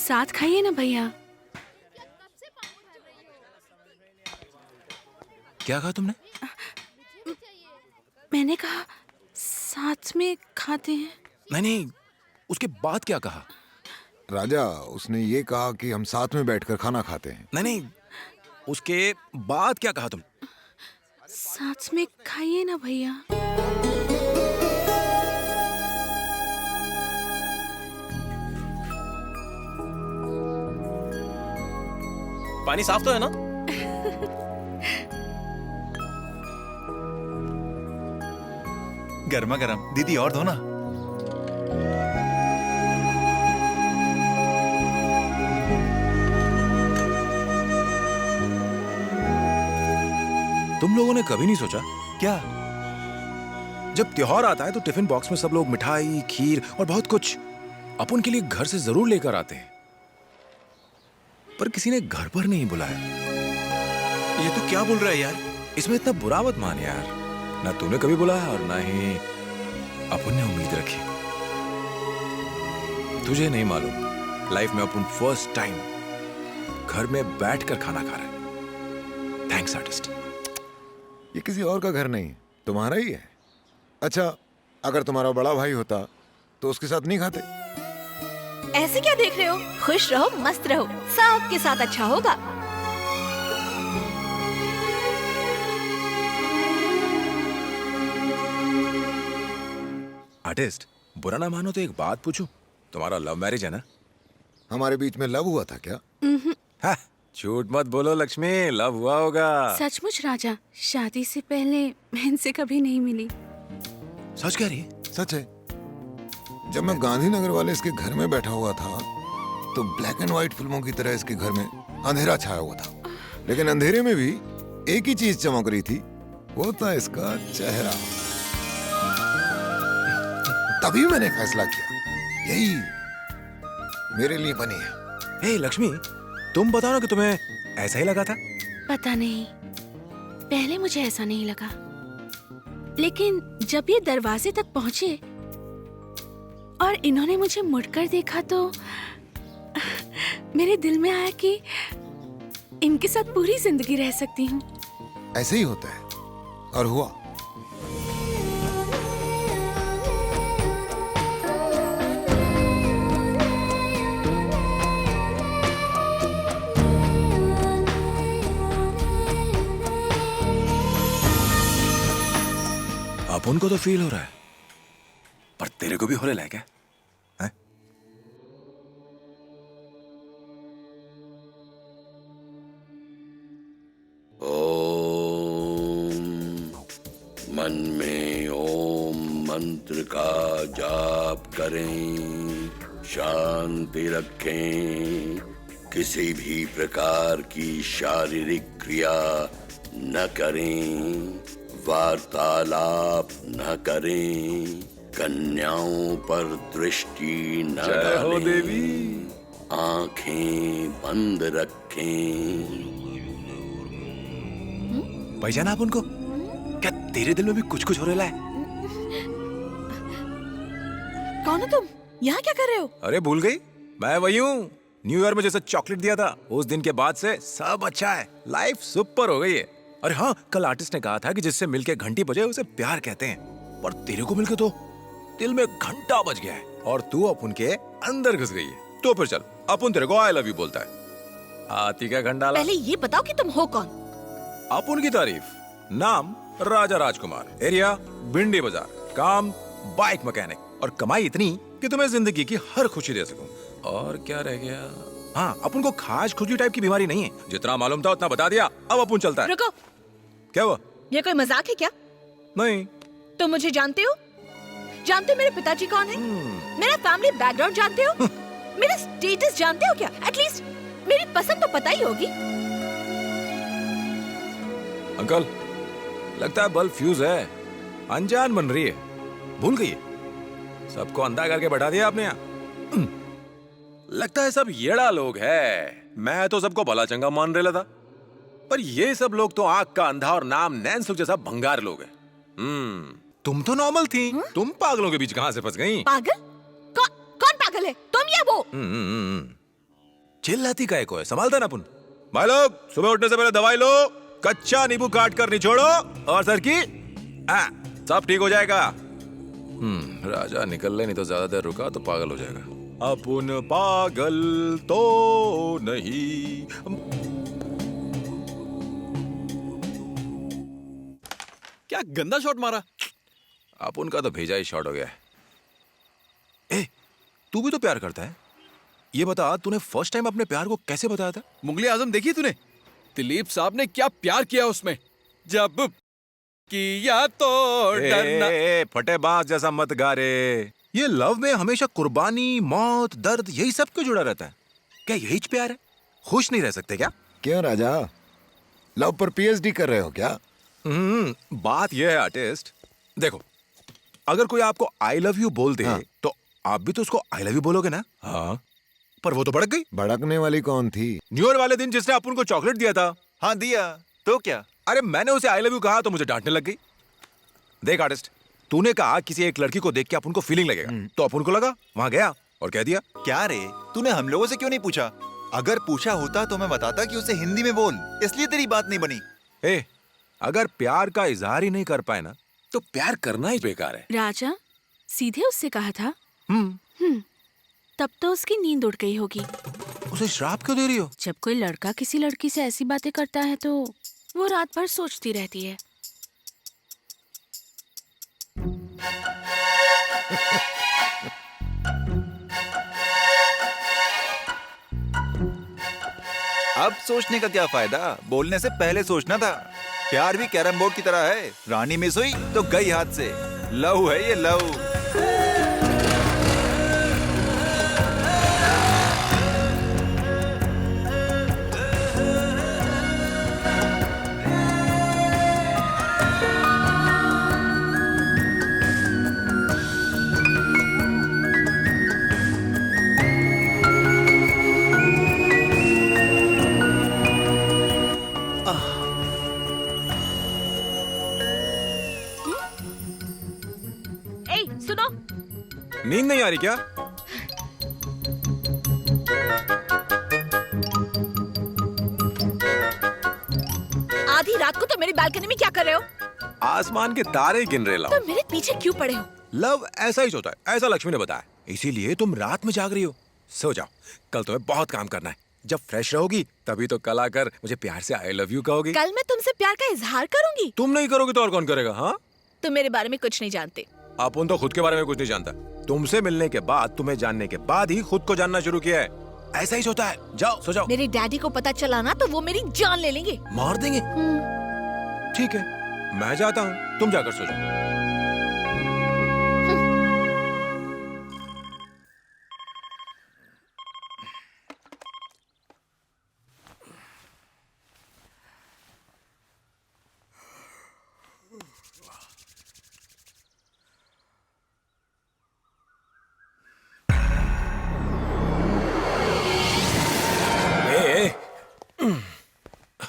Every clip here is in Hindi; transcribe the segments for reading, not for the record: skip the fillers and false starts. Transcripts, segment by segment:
साथ खाइए ना भैया। क्या कहा तुमने? मैंने कहा साथ में खाते हैं। नहीं नहीं, उसके बाद क्या कहा? राजा, उसने ये कहा कि हम साथ में बैठकर खाना खाते हैं। नहीं नहीं, उसके बाद क्या कहा तुम? साथ में खाइए ना भैया। पानी साफ तो है ना? गर्मा गर्म। दीदी और दो ना। तुम लोगों ने कभी नहीं सोचा क्या? जब त्योहार आता है तो टिफिन बॉक्स में सब लोग मिठाई, खीर और बहुत कुछ अपन के लिए घर से जरूर लेकर आते हैं, पर किसी ने घर पर नहीं बुलाया। ये तो क्या बोल रहा है यार? इसमें इतना बुरा मत मान यार। ना तूने कभी बुलाया और ना ही अपन ने उम्मीद रखी। तुझे नहीं मालूम, लाइफ में अपन फर्स्ट टाइम घर में बैठकर खाना खा रहे हैं। Thanks artist. ये किसी और का घर नहीं, तुम्हारा ही है। अच्छा, अगर तुम्हारा बड़ा भाई होता तो उसके साथ नहीं खाते? ऐसे क्या देख रहे हो? खुश रहो, मस्त रहो, सबके साथ अच्छा होगा। आर्टिस्ट, बुरा ना मानो तो एक बात पूछूं? तुम्हारा लव मैरिज है ना? हमारे बीच में लव हुआ था क्या? हाँ, झूठ मत बोलो लक्ष्मी, लव हुआ होगा। सचमुच राजा, शादी से पहले मैं इनसे कभी नहीं मिली। सच कह रही है? सच है। जब मैं गांधीनगर वाले इसके घर में बैठा हुआ था तो ब्लैक एंड व्हाइट फिल्मों की तरह इसके घर में अंधेरा छाया हुआ था, लेकिन अंधेरे में भी एक ही चीज चमक रही थी, वो था इसका चेहरा। तभी मैंने फैसला किया, यही मेरे लिए बनी है। हे लक्ष्मी, तुम बताओ ना कि तुम्हें ऐसा ही लगा था? पता नहीं, पहले मुझे ऐसा नहीं लगा, लेकिन जब ये दरवाजे तक पहुंचे और इन्होंने मुझे मुड़कर देखा तो मेरे दिल में आया कि इनके साथ पूरी जिंदगी रह सकती हूँ। ऐसे ही होता है, और हुआ। अपन को तो फील हो रहा है, पर तेरे को भी हो रहा है क्या? हैं? ओम। मन में ओम मंत्र का जाप करें, शांति रखें, किसी भी प्रकार की शारीरिक क्रिया न करें, वार्तालाप न करें, कन्याओं पर दृष्टि न डालें, देवी। आंखें बंद रखें। पहचाना आप उनको? क्या तेरे दिल में भी कुछ कुछ हो रहा है? कौन हो तुम? यहाँ क्या कर रहे हो? अरे भूल गई, मैं वही हूँ, न्यू ईयर में जैसे चॉकलेट दिया था, उस दिन के बाद से सब अच्छा है, लाइफ सुपर हो गई है। अरे हाँ, कल आर्टिस्ट ने कहा था कि जिससे मिलके घंटी बजे उसे प्यार कहते हैं, पर तेरे को मिलके तो दिल में घंटा बज गया है और तू अपन के अंदर घुस गई है। तो फिर चल, अपन तेरे को आई लव यू बोलता है। हाथी का घंटा ला। पहले ये बताओ कि तुम हो कौन? अपन की तारीफ। नाम राजा राजकुमार, एरिया भिंडी बाजार, काम बाइक मैकेनिक, और कमाई इतनी कि तुम्हें जिंदगी की हर खुशी दे सकूं। और क्या रह गया? हाँ, अपन को खास खुजली टाइप की बीमारी नहीं है, जितना मालूम था उतना बता दिया, अब अपन चलता है। रुको, क्या हुआ? ये कोई मजाक है क्या? नहीं। तुम मुझे जानते हो? जानते हो मेरे पिताजी कौन है? मेरा फैमिली बैकग्राउंड जानते हो? मेरा स्टेटस जानते हो क्या? एटलीस्ट मेरी पसंद तो पता ही होगी। अंकल, लगता है बल्ब फ्यूज है, अनजान बन रही है, भूल गई है। सबको अंधा करके बैठा दिया आपने यहाँ। लगता है सब येड़ा लोग है। मैं तो सबको भला चंगा मान रहा था, पर ये सब लोग तो आंख का अंधा और नाम नैनसुख जैसा भंगार लोग हैं। तुम तो नॉर्मल थी, तुम पागलों के बीच कहां से फंस गई? पागल? कौन पागल है? तुम या वो? चिल्लाती काय को है, संभालता ना अपन। भाई लोग, सुबह उठने से पहले दवाई लो, कच्चा नींबू काट कर निचोड़ो और सर की सब ठीक हो जाएगा। राजा निकल ले, नहीं तो ज्यादा देर रुका तो पागल हो जाएगा। अपन पागल तो नहीं। क्या गंदा शॉट मारा। अपन का तो भेजा ही शॉट हो गया है। ए, तू भी तो प्यार करता है। ये बता, तूने फर्स्ट टाइम अपने प्यार को कैसे बताया था? मुगले आजम देखी तूने? दिलीप साहब ने क्या प्यार किया उसमें। जब किया तो डरना। फटेबाज जैसा मत गा रे। ये लव में हमेशा कुर्बानी, मौत, दर्द यही सब क्यों जुड़ा रहता है? क्या यही प्यार है? खुश नहीं रह सकते क्या? क्यों राजा, लव पर पीएचडी कर रहे हो क्या? बात यह है आर्टिस्ट, देखो, अगर कोई आपको आई लव यू बोल दे तो आप भी तो उसको आई लव यू बोलोगे ना? हाँ, पर वो तो भड़क गई। भड़कने वाली कौन थी? न्यू ईयर वाले दिन जिसने अपन को चॉकलेट दिया था। हाँ दिया, तो क्या? अरे मैंने उसे आई लव यू कहा तो मुझे डांटने लग गई। देख आर्टिस्ट, तूने कहा किसी एक लड़की को देख के अपन को फीलिंग लगेगा, तो अपन को लगा, वहां गया और कह दिया। क्या रे, तूने हम लोगों से क्यों नहीं पूछा? अगर पूछा होता तो मैं बताता कि उसे हिंदी में बोल, इसलिए तेरी बात नहीं बनी। ए, अगर प्यार का इजहार ही नहीं कर पाए ना तो प्यार करना ही बेकार है। राजा सीधे उससे कहा था? तब तो उसकी नींद उड़ गई होगी। उसे श्राप क्यों दे रही हो? जब कोई लड़का किसी लड़की से ऐसी बातें करता है तो वो रात भर सोचती रहती है। अब सोचने का क्या फायदा, बोलने से पहले सोचना था। प्यार भी कैरम बोर्ड की तरह है, रानी मिस हुई तो गई हाथ से। लव है ये, लव। सुनो, नींद नहीं आ रही क्या? आधी रात को तो मेरी बालकनी में क्या कर रहे हो? आसमान के तारे गिन रहे लाओ। तो मेरे पीछे क्यों पड़े हो? लव ऐसा ही होता है, ऐसा लक्ष्मी ने बताया। इसीलिए तुम रात में जाग रही हो। सो जाओ, कल तुम्हें बहुत काम करना है। जब फ्रेश रहोगी तभी तो कल आकर मुझे प्यार से आई लव यू कहोगी। कल मैं तुमसे प्यार का इजहार करूंगी। तुम नहीं करोगी तो और कौन करेगा? हाँ, तुम मेरे बारे में कुछ नहीं जानते। अपन तो खुद के बारे में कुछ नहीं जानता। तुमसे मिलने के बाद, तुम्हें जानने के बाद ही खुद को जानना शुरू किया है। ऐसा ही होता है। जाओ, सो जाओ। मेरे डैडी को पता चला ना तो वो मेरी जान ले लेंगे। मार देंगे? ठीक है, मैं जाता हूँ, तुम जाकर सो जाओ।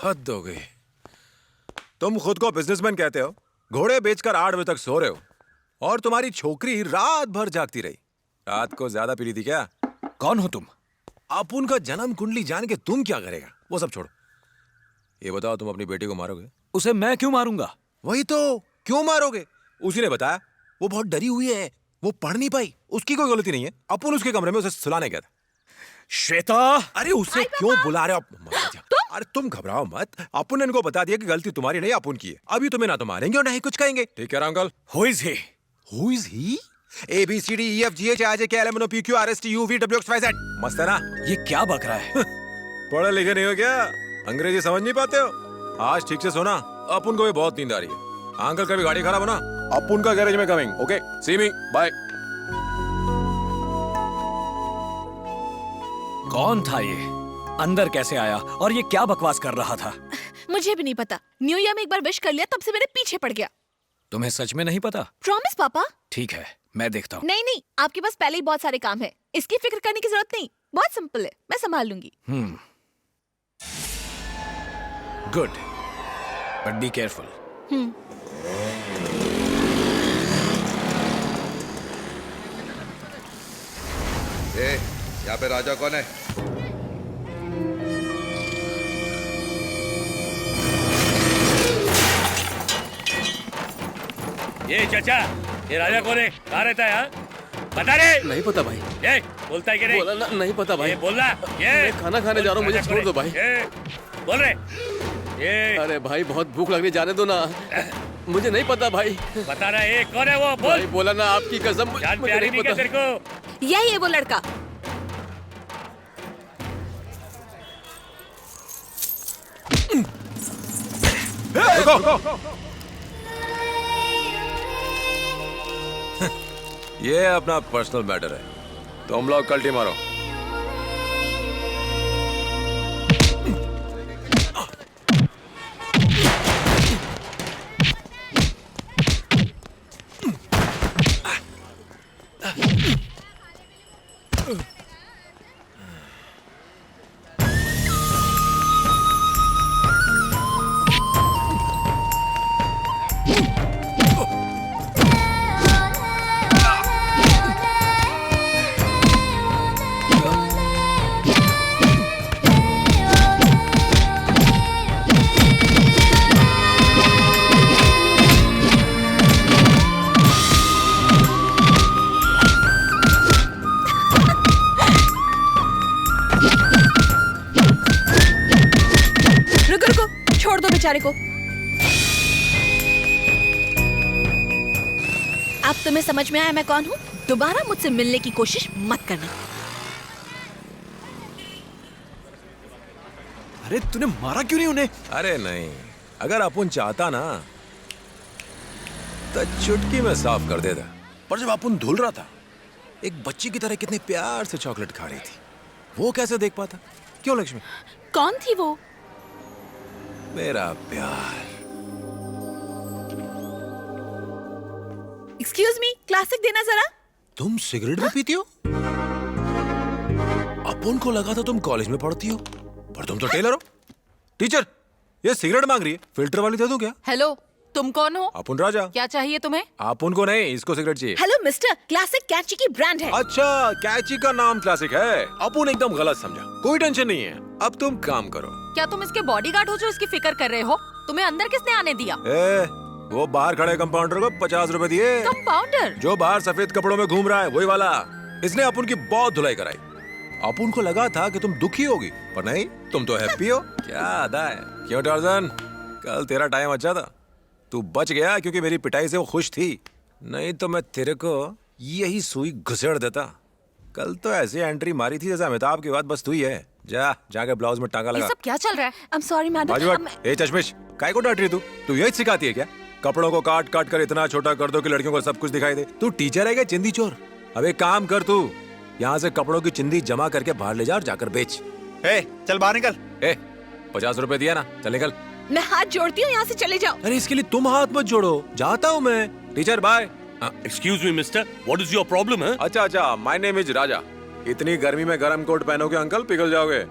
हद हो गई। तुम खुद को बिजनेसमैन कहते हो, घोड़े बेचकर 8 बजे तक सो रहे हो, और तुम्हारी छोकरी रात भर जागती रही। रात को ज्यादा पी ली थी क्या? कौन हो तुम? अपुन का जन्म कुंडली जान के तुम क्या करेगा? वो सब छोड़ो, ये बताओ, तुम अपनी बेटी को मारोगे? उसे मैं क्यों मारूंगा? वही तो, क्यों मारोगे? उसी ने बताया, वो बहुत डरी हुई है, वो पढ़ नहीं पाई। उसकी कोई गलती नहीं है। अपुन उसके कमरे में उसे सुलाने गया था। श्वेता, अरे उसे क्यों बुला रहे हो? अरे तुम घबराओ मत, अपुन ने इनको बता दिया कि गलती तुम्हारी नहीं, अपुन की है। अभी तुम्हें ना तो मारेंगे और ना ही कुछ कहेंगे। ठीक है uncle? Who is he? Who is he? A B C D E F G H I J K L M N O P Q R S T U V W X Y Z। मस्त है ना? ये क्या बक रहा है? पढ़े लिखे नहीं हो क्या? अंग्रेजी समझ नहीं पाते हो? आज ठीक से सोना, अपुन को भी बहुत नींद आ रही है। अंकल का भी गाड़ी खराब होना, अपुन का गैरेज में कमिंग। ओके, सी मी, बाय। कौन था ये? अंदर कैसे आया और ये क्या बकवास कर रहा था? मुझे भी नहीं पता। न्यू ईयर में एक बार विश कर लिया, तब से मेरे पीछे पड़ गया। तुम्हें सच में नहीं पता? प्रॉमिस पापा। ठीक है, मैं देखता हूँ। नहीं नहीं, आपके पास पहले ही बहुत सारे काम है, इसकी फिक्र करने की जरूरत नहीं। बहुत सिंपल है, मैं संभाल लूंगी। Good, but be careful. यहाँ पे राजा कौन है? ये चाचा, ये राजा कौन है? कहाँ रहता है? हाँ? बता रे। नहीं पता भाई। ये बोलता है कि नहीं? बोला ना, नहीं पता भाई। ये बोलना। ये मैं खाना खाने जा रहा हूँ, मुझे छोड़ दो भाई। ये बोल रहे। ये अरे भाई बहुत भूख लगने, जाने दो ना। मुझे नहीं पता भाई। बता रहा है कौन है वो? बोल। भाई बोला ना आपकी कसम, जान मुझे प्यारी नहीं नहीं क्या पता। तेरे को? यही है वो लड़का। रुको। ये अपना पर्सनल मैटर है, तुम लोग कल्टी मारो। छोड़ दो बेचारे को। अब तुम्हें समझ में आया मैं कौन हूँ? दोबारा मुझसे मिलने की कोशिश मत करना। अरे तूने मारा क्यों नहीं उन्हें? अरे नहीं, अगर अपन चाहता ना तो चुटकी में साफ कर देता। पर जब अपन धुल रहा था, एक बच्ची की तरह कितने प्यार से चॉकलेट खा रही थी, वो कैसे देख पाता? क्यों लक्ष्मी? कौन थी वो? मेरा प्यार। एक्सक्यूज मी, क्लासिक देना जरा। तुम सिगरेट भी पीती हो? अपन को लगा था तुम कॉलेज में पढ़ती हो, पर तुम तो टेलर हो। टीचर, ये सिगरेट मांग रही है, फिल्टर वाली दे दूं क्या? हेलो, तुम कौन हो? अपन राजा। क्या चाहिए तुम्हें? अपन को नहीं, इसको सिगरेट चाहिए। हेलो मिस्टर, क्लासिक कैची की ब्रांड है। अच्छा, कैची का नाम क्लासिक है। अपन एकदम गलत समझा। कोई टेंशन नहीं है, अब तुम काम करो। क्या तुम इसके बॉडीगार्ड हो जो इसकी फिक्र कर रहे हो? तुम्हें अंदर किसने आने दिया? वो बाहर खड़े कंपाउंडर को 50 रुपए दिए। कंपाउंडर? जो बाहर सफेद कपड़ों में घूम रहा है, वही वाला। इसने अपन की बहुत धुलाई कराई। अपन को लगा था कि तुम दुखी होगी, पर नहीं, तुम तो हैप्पी हो। क्या अदा है। क्यों टार्जन, कल तेरा टाइम अच्छा था, तू बच गया क्योंकि मेरी पिटाई से वो खुश थी। नहीं तो मैं तेरे को यही सुई घुसेड़ देता। कल तो ऐसी एंट्री मारी थी जैसे अमिताभ की बात बस तू ही है। जाके ब्लाउज में टांगा ये लगा। सब क्या चल रहा है? I am sorry madam. बाजूबट, ए चश्मिश, काय को डांट रही तू यही सिखाती है क्या? कपड़ों को काट काट कर इतना छोटा कर दो कि लड़कियों को सब कुछ दिखाई दे। तू टीचर है क्या चिंदी चोर? अब एक काम कर, तू यहाँ से कपड़ों की चिंदी जमा करके बाहर ले जा और जाकर बेच। चल बाहर निकल। 50 रुपए दिया ना, चल निकल। मैं हाथ जोड़ती हूँ, यहाँ से चले जाओ। अरे इसके लिए तुम हाथ मत जोड़ो, जाता हूँ मैं। Teacher bye. Excuse me mister, what is your problem? अच्छा, माय नेम इज राजा। इतनी गर्मी में गर्म कोट पहनोगे अंकल, पिघल जाओगे।